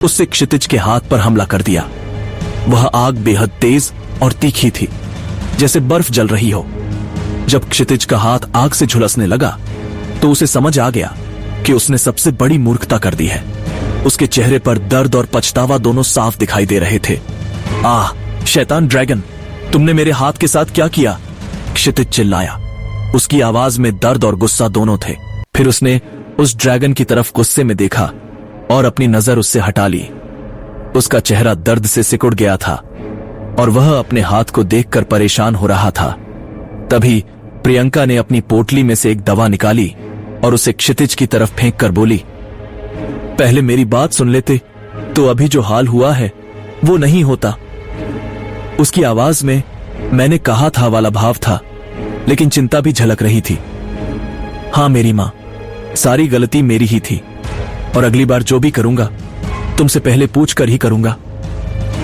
उससे क्षितिज के हाथ पर हमला कर दिया। वह आग बेहद तेज और तीखी थी, जैसे बर्फ जल रही हो। जब क्षितिज का हाथ आग से झुलसने लगा तो उसे समझ आ गया कि उसने सबसे बड़ी मूर्खता कर दी है। उसके चेहरे पर दर्द और पछतावा दोनों साफ दिखाई दे रहे थे। आह, शैतान ड्रैगन, तुमने मेरे हाथ के साथ क्या किया? क्षितिज चिल्लाया। उसकी आवाज में दर्द और गुस्सा दोनों थे। फिर उसने उस ड्रैगन की तरफ गुस्से में देखा और अपनी नजर उससे हटा ली। उसका चेहरा दर्द से सिकुड़ गया था और वह अपने हाथ को देखकर परेशान हो रहा था। तभी प्रियंका ने अपनी पोटली में से एक दवा निकाली और उसे क्षितिज की तरफ फेंक कर बोली, पहले मेरी बात सुन लेते तो अभी जो हाल हुआ है वो नहीं होता। उसकी आवाज में मैंने कहा था वाला भाव था, लेकिन चिंता भी झलक रही थी। हाँ मेरी मां, सारी गलती मेरी ही थी और अगली बार जो भी करूंगा तुमसे पहले पूछ कर ही करूंगा।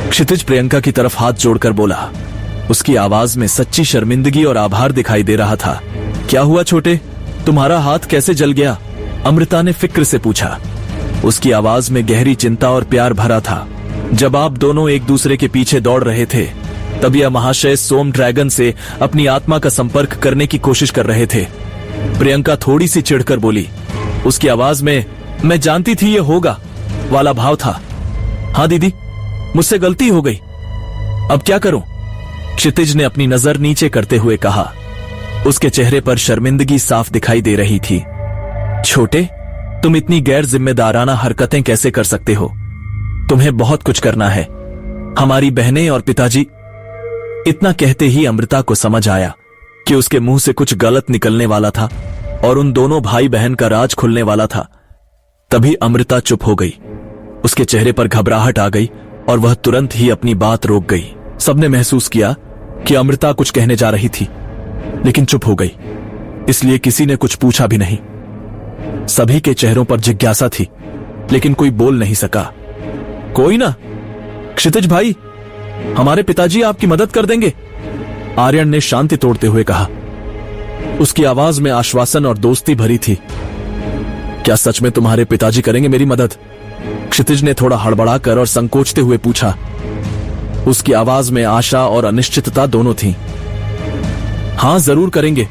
क्षितिज प्रियंका की तरफ हाथ जोड़कर बोला। उसकी आवाज में सच्ची शर्मिंदगी और आभार दिखाई दे रहा था। क्या हुआ छोटे, तुम्हारा हाथ कैसे जल गया? अमृता ने फिक्र से पूछा। उसकी आवाज में गहरी चिंता और प्यार भरा था। जब आप दोनों एक दूसरे के पीछे दौड़ रहे थे तब यह महाशय सोम ड्रैगन से अपनी आत्मा का संपर्क करने की कोशिश कर रहे थे। प्रियंका थोड़ी सी चिढ़कर बोली। उसकी आवाज में मैं जानती थी ये होगा वाला भाव था। हाँ दीदी, मुझसे गलती हो गई, अब क्या करूं? क्षितिज ने अपनी नजर नीचे करते हुए कहा। उसके चेहरे पर शर्मिंदगी साफ दिखाई दे रही थी। छोटे, तुम इतनी गैर जिम्मेदाराना हरकतें कैसे कर सकते हो? तुम्हें बहुत कुछ करना है, हमारी बहनें और पिताजी। इतना कहते ही अमृता को समझ आया कि उसके मुंह से कुछ गलत निकलने वाला था और उन दोनों भाई बहन का राज खुलने वाला था। तभी अमृता चुप हो गई। उसके चेहरे पर घबराहट आ गई और वह तुरंत ही अपनी बात रोक गई। सबने महसूस किया कि अमृता कुछ कहने जा रही थी, लेकिन चुप हो गई, इसलिए किसी ने कुछ पूछा भी नहीं। सभी के चेहरों पर जिज्ञासा थी, लेकिन कोई बोल नहीं सका। कोई ना, क्षितिज भाई, हमारे पिताजी आपकी मदद कर देंगे, आर्यन ने शांति तोड़ते हुए कहा। उसकी आवाज में आश्वासन और दोस्ती भरी थी। क्या सच में तुम्हारे पिताजी करेंगे मेरी मदद? क्षितिज ने थोड़ा हड़बड़ाकर और संकोचते हुए पूछा। उसकी आवाज में आशा और अनिश्चितता दोनों थी। हां, जरूर करेंगे,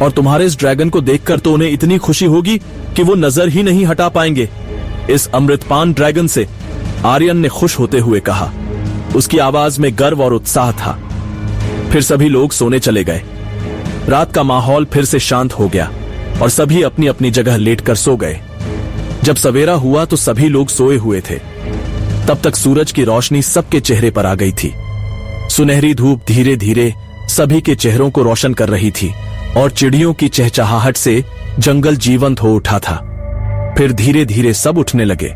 और तुम्हारे इस ड्रैगन को देखकर तो उन्हें इतनी खुशी होगी कि वो नजर ही नहीं हटा पाएंगे इस अमृतपान ड्रैगन से, आर्यन ने खुश होते हुए कहा। उसकी आवाज में गर्व और उत्साह था। फिर सभी लोग सोने चले गए। रात का माहौल फिर से शांत हो गया और सभी अपनी अपनी जगह लेटकर सो गए। जब सवेरा हुआ तो सभी लोग सोए हुए थे। तब तक सूरज की रोशनी सबके चेहरे पर आ गई थी। सुनहरी धूप धीरे धीरे सभी के चेहरों को रोशन कर रही थी और चिड़ियों की चहचहाहट से जंगल जीवंत हो उठा था। फिर धीरे धीरे सब उठने लगे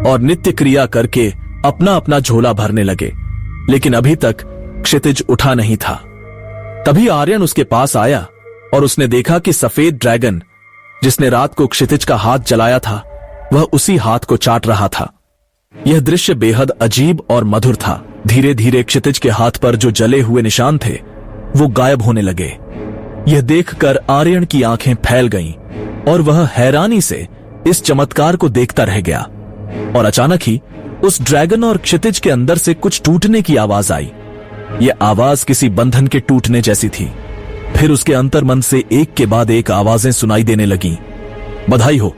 और नित्य क्रिया करके अपना अपना झोला भरने लगे, लेकिन अभी तक क्षितिज उठा नहीं था। तभी आर्यन उसके पास आया और उसने देखा कि सफेद ड्रैगन जिसने रात को क्षितिज का हाथ जलाया था वह उसी हाथ को चाट रहा था। यह दृश्य बेहद अजीब और मधुर था। धीरे धीरे क्षितिज के हाथ पर जो जले हुए निशान थे वो गायब होने लगे। यह देखकर आर्यन की आंखें फैल गईं और वह हैरानी से इस चमत्कार को देखता रह गया। और अचानक ही उस ड्रैगन और क्षितिज के अंदर से कुछ टूटने की आवाज आई। यह आवाज किसी बंधन के टूटने जैसी थी। फिर उसके अंतर्मन से एक के बाद एक आवाजें सुनाई देने लगीं। बधाई हो,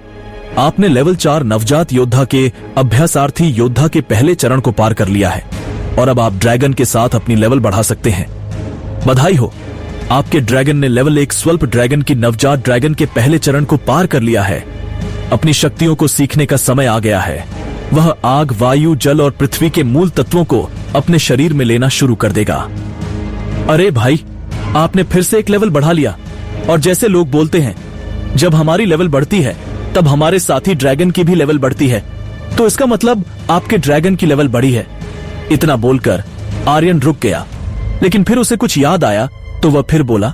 आपने लेवल 4 नवजात योद्धा के अभ्यासार्थी योद्धा के पहले चरण को पार कर लिया है और अब आप ड्रैगन के साथ अपनी लेवल बढ़ा सकते हैं। बधाई हो, आपके ड्रैगन ने लेवल 1 स्वल्प ड्रैगन की नवजात ड्रैगन के पहले चरण को पार कर लिया है। अपनी शक्तियों को सीखने का समय आ गया है। वह आग, वायु, जल और पृथ्वी के मूल तत्वों को अपने शरीर में लेना शुरू कर देगा। अरे भाई, आपने फिर से एक लेवल बढ़ा लिया। और जैसे लोग बोलते हैं, जब हमारी लेवल बढ़ती है तब हमारे साथी ड्रैगन की भी लेवल बढ़ती है, तो इसका मतलब आपके ड्रैगन की लेवल बढ़ी है। इतना बोलकर आर्यन रुक गया, लेकिन फिर उसे कुछ याद आया तो वह फिर बोला,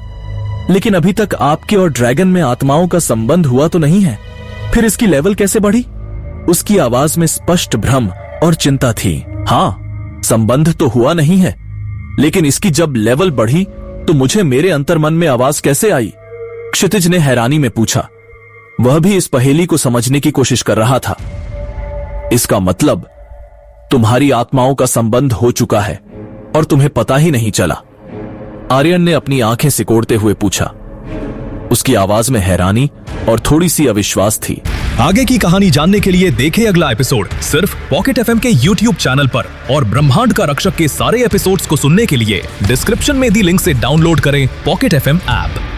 लेकिन अभी तक आपके और ड्रैगन में आत्माओं का संबंध हुआ तो नहीं है, फिर इसकी लेवल कैसे बढ़ी? उसकी आवाज में स्पष्ट भ्रम और चिंता थी। हाँ, संबंध तो हुआ नहीं है, लेकिन इसकी जब लेवल बढ़ी तो मुझे मेरे अंतर्मन में आवाज कैसे आई? क्षितिज ने हैरानी में पूछा। वह भी इस पहेली को समझने की कोशिश कर रहा था। इसका मतलब तुम्हारी आत्माओं का संबंध हो चुका है और तुम्हें पता ही नहीं चला। आर्यन ने अपनी आंखें सिकोड़ते हुए पूछा। उसकी आवाज में हैरानी और थोड़ी सी अविश्वास थी। आगे की कहानी जानने के लिए देखें अगला एपिसोड सिर्फ पॉकेट एफएम के YouTube चैनल पर, और ब्रह्मांड का रक्षक के सारे एपिसोड्स को सुनने के लिए डिस्क्रिप्शन में दी लिंक से डाउनलोड करें पॉकेट एफएम ऐप।